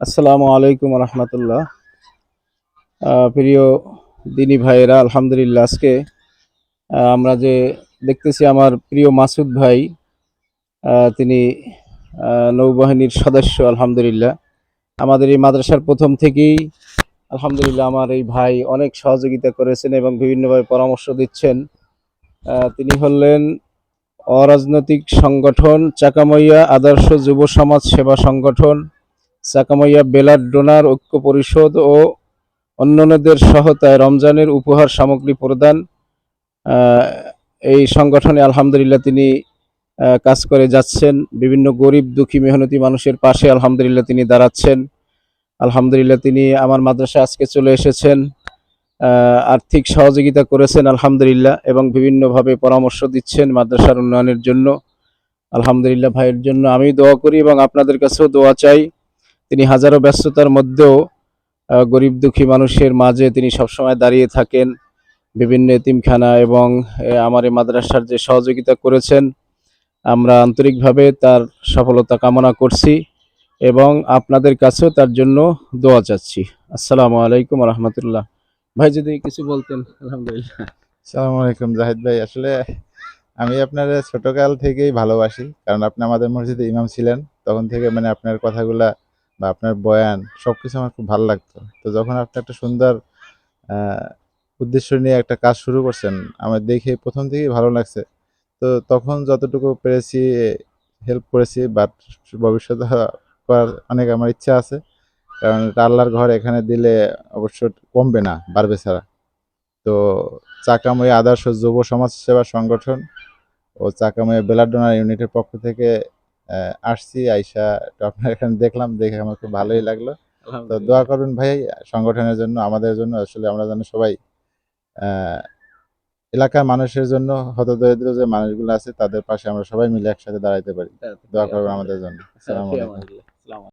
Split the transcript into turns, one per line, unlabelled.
আসসালামু আলাইকুম রহমতুল্লাহ। প্রিয় দিনী ভাইয়েরা, আলহামদুলিল্লাহ আজকে আমরা যে দেখতেছি আমার প্রিয় মাসুদ ভাই, তিনি নৌবাহিনীর সদস্য। আলহামদুলিল্লাহ আমাদের এই মাদ্রাসার প্রথম থেকেই আলহামদুলিল্লাহ আমার এই ভাই অনেক সহযোগিতা করেছেন এবং বিভিন্নভাবে পরামর্শ দিচ্ছেন। তিনি হলেন অরাজনৈতিক সংগঠন চাকামাইয়া আদর্শ যুব সমাজ সেবা সংগঠন, চাকামাইয়া ব্লাড ডোনার ঐক্য পরিষদ ও অন্যান্যদের সহায়তায় রমজানের উপহার সামগ্রী প্রদান। আহ, এই সংগঠনে আলহামদুলিল্লাহ তিনি কাজ করে যাচ্ছেন। বিভিন্ন গরিব দুঃখী মেহনতি মানুষের পাশে আলহামদুলিল্লাহ তিনি দাঁড়াচ্ছেন। আলহামদুলিল্লাহ তিনি আমার মাদ্রাসায় আজকে চলে এসেছেন, আর্থিক সহযোগিতা করেছেন আলহামদুলিল্লাহ, এবং বিভিন্নভাবে পরামর্শ দিচ্ছেন মাদ্রাসার উন্নয়নের জন্য। আলহামদুলিল্লাহ ভাইয়ের জন্য আমি দোয়া করি এবং আপনাদের কাছেও দোয়া চাই। তিনি হাজারো ব্যস্ততার মধ্যেও গরিব দুঃখী মানুষের মাঝে তিনি সবসময় দাঁড়িয়ে থাকেন। বিভিন্ন এতিমখানা এবং আমার এই মাদ্রাসার যে সহযোগিতা করেছেন, আমরা আন্তরিকভাবে তার সফলতা কামনা করছি এবং আপনাদের কাছেও তার জন্য দোয়া চাচ্ছি। আসসালামু আলাইকুম রহমতুল্লাহ। ভাই যদি কিছু বলতেন। আলহামদুলিল্লাহ।
সালাম আলাইকুম জাহিদ ভাই। আসলে আমি আপনার ছোটকাল থেকেই ভালোবাসি, কারণ আপনি আমাদের মসজিদে ইমাম ছিলেন। তখন থেকে মানে আপনার কথাগুলা বা আপনার বয়ান সবকিছু আমার খুব ভালো লাগতো। তো যখন আপনি একটা সুন্দর আহ, উদ্দেশ্য নিয়ে একটা কাজ শুরু করছেন, আমার দেখে প্রথম থেকেই ভালো লাগছে। তো তখন যতটুকু পেরেছি হেল্প করেছি, বাট ভবিষ্যতে করার অনেক আমার ইচ্ছা আছে। কারণ এটা আল্লাহর ঘর, এখানে দিলে অবশ্য কমবে না, বাড়বে ছাড়া। তো চাকাময় আদর্শ যুব সমাজ সেবা সংগঠন ও চাকাময় ব্লাড ডোনার ইউনিটের পক্ষ থেকে আসছি। আইসা তো আপনার এখানে দেখলাম, দেখে আমার খুব ভালোই লাগলো। তো দোয়া
আলহামদুলিল্লাহ।
করবেন ভাই সংগঠনের জন্য, আমাদের জন্য। আসলে আমরা যেন সবাই আহ, এলাকার মানুষের জন্য, হতদরিদ্র যে মানুষগুলো আছে তাদের পাশে আমরা সবাই মিলে একসাথে দাঁড়াইতে পারি। দোয়া করবেন আমাদের
আলহামদুলিল্লাহ।
জন্য। আসসালামু
ফি
আলাইকুম।
আমানিল্লাহ।